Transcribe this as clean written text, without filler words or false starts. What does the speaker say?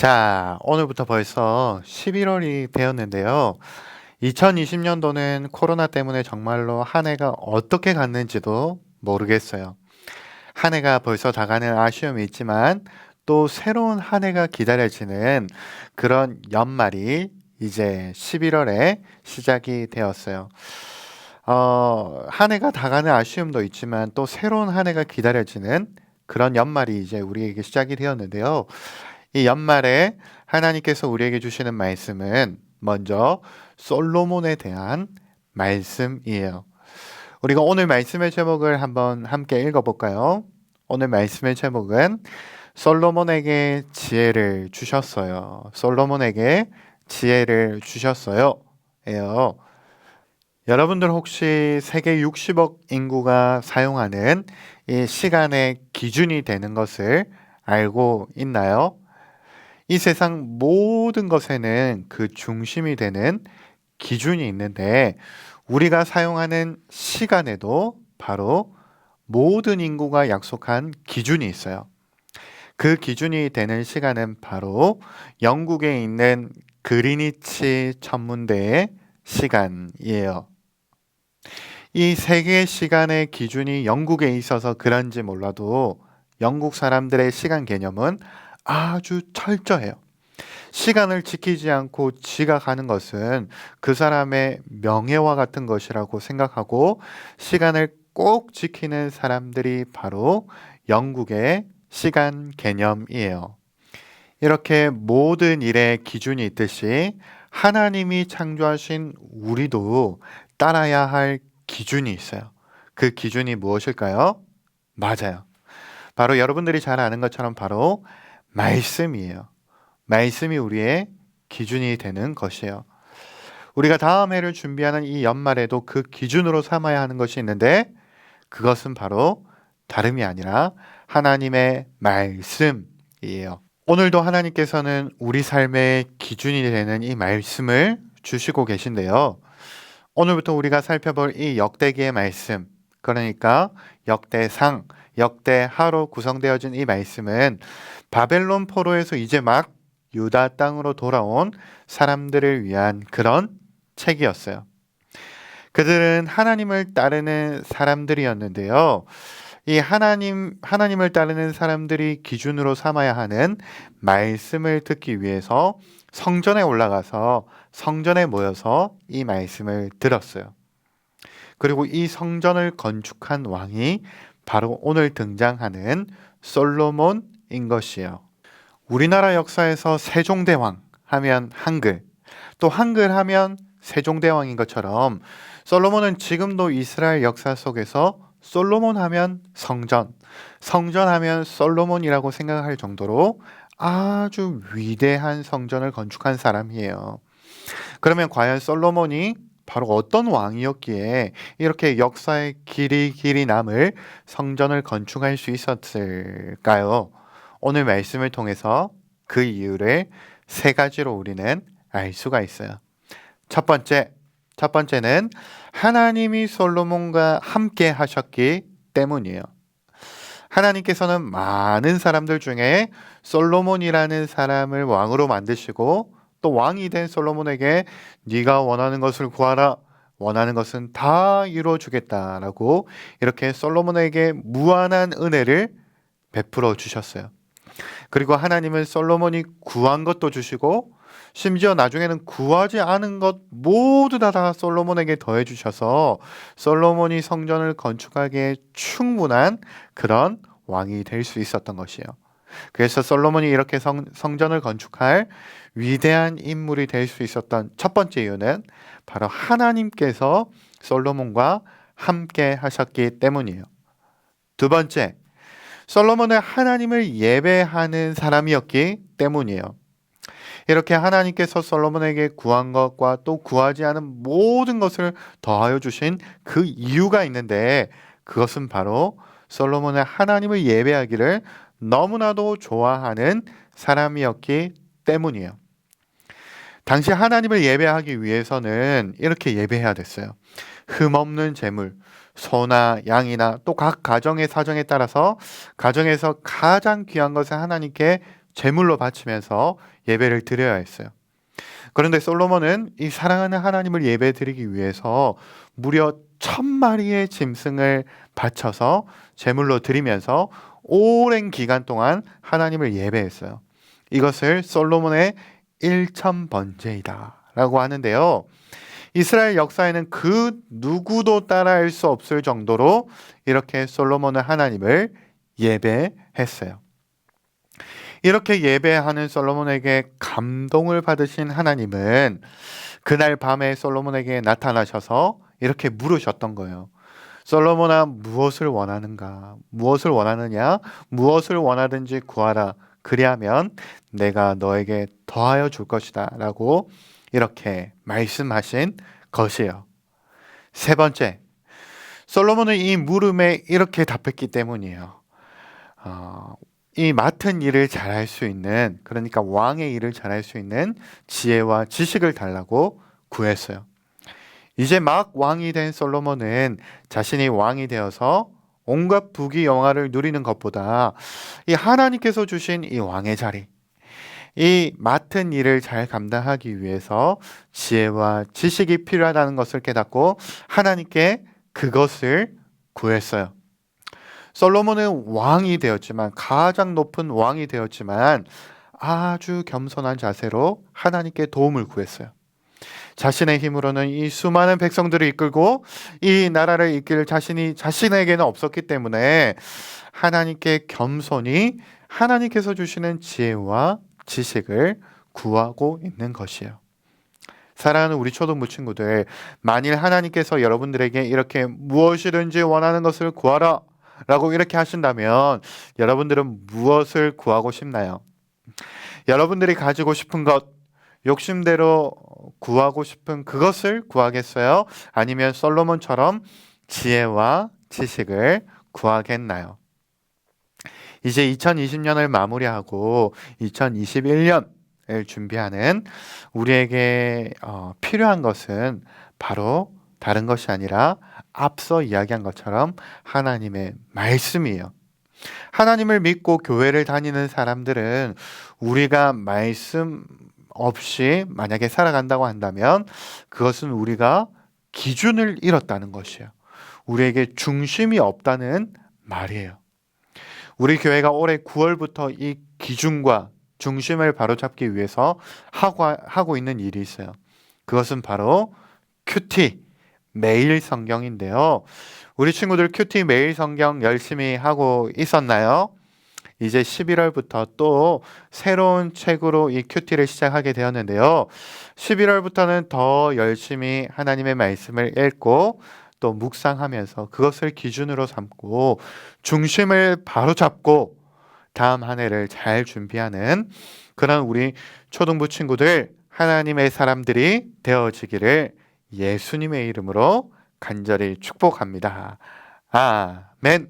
자, 오늘부터 벌써 11월이 되었는데요. 2020년도는 코로나 때문에 정말로 한 해가 어떻게 갔는지도 모르겠어요. 한 해가 벌써 다가는 아쉬움이 있지만 또 새로운 한 해가 기다려지는 그런 연말이 이제 11월에 시작이 되었어요. 한 해가 다가는 아쉬움도 있지만 또 새로운 한 해가 기다려지는 그런 연말이 이제 우리에게 시작이 되었는데요. 이 연말에 하나님께서 우리에게 주시는 말씀은 먼저 솔로몬에 대한 말씀이에요. 우리가 오늘 말씀의 제목을 한번 함께 읽어볼까요? 오늘 말씀의 제목은 솔로몬에게 지혜를 주셨어요. 솔로몬에게 지혜를 주셨어요. 예요. 여러분들 혹시 세계 60억 인구가 사용하는 이 시간의 기준이 되는 것을 알고 있나요? 이 세상 모든 것에는 그 중심이 되는 기준이 있는데 우리가 사용하는 시간에도 바로 모든 인구가 약속한 기준이 있어요. 그 기준이 되는 시간은 바로 영국에 있는 그리니치 천문대의 시간이에요. 이 세계 시간의 기준이 영국에 있어서 그런지 몰라도 영국 사람들의 시간 개념은 아주 철저해요. 시간을 지키지 않고 지각하는 것은 그 사람의 명예와 같은 것이라고 생각하고 시간을 꼭 지키는 사람들이 바로 영국의 시간 개념이에요. 이렇게 모든 일에 기준이 있듯이 하나님이 창조하신 우리도 따라야 할 기준이 있어요. 그 기준이 무엇일까요? 맞아요. 바로 여러분들이 잘 아는 것처럼 바로 말씀이에요. 말씀이 우리의 기준이 되는 것이에요. 우리가 다음 해를 준비하는 이 연말에도 그 기준으로 삼아야 하는 것이 있는데 그것은 바로 다름이 아니라 하나님의 말씀이에요. 오늘도 하나님께서는 우리 삶의 기준이 되는 이 말씀을 주시고 계신데요. 오늘부터 우리가 살펴볼 이 역대기의 말씀, 그러니까 역대상, 역대하로 구성되어진 이 말씀은 바벨론 포로에서 이제 막 유다 땅으로 돌아온 사람들을 위한 그런 책이었어요. 그들은 하나님을 따르는 사람들이었는데요. 이 하나님을 따르는 사람들이 기준으로 삼아야 하는 말씀을 듣기 위해서 성전에 올라가서 성전에 모여서 이 말씀을 들었어요. 그리고 이 성전을 건축한 왕이 바로 오늘 등장하는 솔로몬인 것이에요. 우리나라 역사에서 세종대왕 하면 한글, 또 한글 하면 세종대왕인 것처럼 솔로몬은 지금도 이스라엘 역사 속에서 솔로몬 하면 성전, 성전 하면 솔로몬이라고 생각할 정도로 아주 위대한 성전을 건축한 사람이에요. 그러면 과연 솔로몬이 바로 어떤 왕이었기에 이렇게 역사의 길이 남을 성전을 건축할 수 있었을까요? 오늘 말씀을 통해서 그 이유를 세 가지로 우리는 알 수가 있어요. 첫 번째는 하나님이 솔로몬과 함께 하셨기 때문이에요. 하나님께서는 많은 사람들 중에 솔로몬이라는 사람을 왕으로 만드시고 또 왕이 된 솔로몬에게 네가 원하는 것을 구하라. 원하는 것은 다 이루어 주겠다라고 이렇게 솔로몬에게 무한한 은혜를 베풀어 주셨어요. 그리고 하나님은 솔로몬이 구한 것도 주시고 심지어 나중에는 구하지 않은 것 모두 다 솔로몬에게 더해 주셔서 솔로몬이 성전을 건축하기에 충분한 그런 왕이 될 수 있었던 것이에요. 그래서 솔로몬이 이렇게 성전을 건축할 위대한 인물이 될 수 있었던 첫 번째 이유는 바로 하나님께서 솔로몬과 함께 하셨기 때문이에요. 두 번째, 솔로몬은 하나님을 예배하는 사람이었기 때문이에요. 이렇게 하나님께서 솔로몬에게 구한 것과 또 구하지 않은 모든 것을 더하여 주신 그 이유가 있는데 그것은 바로 솔로몬은 하나님을 예배하기를 너무나도 좋아하는 사람이었기 때문이에요. 당시 하나님을 예배하기 위해서는 이렇게 예배해야 됐어요. 흠없는 제물, 소나 양이나 또 각 가정의 사정에 따라서 가정에서 가장 귀한 것을 하나님께 제물로 바치면서 예배를 드려야 했어요. 그런데 솔로몬은 이 사랑하는 하나님을 예배드리기 위해서 무려 1000마리의 짐승을 바쳐서 제물로 드리면서 오랜 기간 동안 하나님을 예배했어요. 이것을 솔로몬의 일천번제이다 라고 하는데요. 이스라엘 역사에는 그 누구도 따라할 수 없을 정도로 이렇게 솔로몬은 하나님을 예배했어요. 이렇게 예배하는 솔로몬에게 감동을 받으신 하나님은 그날 밤에 솔로몬에게 나타나셔서 이렇게 물으셨던 거예요. 솔로몬아, 무엇을 원하는가? 무엇을 원하느냐? 무엇을 원하든지 구하라. 그리하면 내가 너에게 더하여 줄 것이다 라고 이렇게 말씀하신 것이에요. 세 번째, 솔로몬은 이 물음에 이렇게 답했기 때문이에요. 이 맡은 일을 잘할 수 있는, 그러니까 왕의 일을 잘할 수 있는 지혜와 지식을 달라고 구했어요. 이제 막 왕이 된 솔로몬은 자신이 왕이 되어서 온갖 부귀 영화를 누리는 것보다 이 하나님께서 주신 이 왕의 자리, 이 맡은 일을 잘 감당하기 위해서 지혜와 지식이 필요하다는 것을 깨닫고 하나님께 그것을 구했어요. 솔로몬은 왕이 되었지만, 가장 높은 왕이 되었지만 아주 겸손한 자세로 하나님께 도움을 구했어요. 자신의 힘으로는 이 수많은 백성들을 이끌고 이 나라를 이끌 자신이 자신에게는 없었기 때문에 하나님께 겸손히 하나님께서 주시는 지혜와 지식을 구하고 있는 것이에요. 사랑하는 우리 초등부 친구들, 만일 하나님께서 여러분들에게 이렇게 무엇이든지 원하는 것을 구하라 라고 이렇게 하신다면 여러분들은 무엇을 구하고 싶나요? 여러분들이 가지고 싶은 것, 욕심대로 구하고 싶은 그것을 구하겠어요? 아니면 솔로몬처럼 지혜와 지식을 구하겠나요? 이제 2020년을 마무리하고 2021년을 준비하는 우리에게 필요한 것은 바로 다른 것이 아니라 앞서 이야기한 것처럼 하나님의 말씀이에요. 하나님을 믿고 교회를 다니는 사람들은 우리가 말씀 없이 만약에 살아간다고 한다면 그것은 우리가 기준을 잃었다는 것이에요. 우리에게 중심이 없다는 말이에요. 우리 교회가 올해 9월부터 이 기준과 중심을 바로잡기 위해서 하고 있는 일이 있어요. 그것은 바로 큐티, 매일 성경인데요. 우리 친구들 큐티 매일 성경 열심히 하고 있었나요? 이제 11월부터 또 새로운 책으로 이 큐티를 시작하게 되었는데요. 11월부터는 더 열심히 하나님의 말씀을 읽고 또 묵상하면서 그것을 기준으로 삼고 중심을 바로잡고 다음 한 해를 잘 준비하는 그런 우리 초등부 친구들, 하나님의 사람들이 되어지기를 예수님의 이름으로 간절히 축복합니다. 아멘.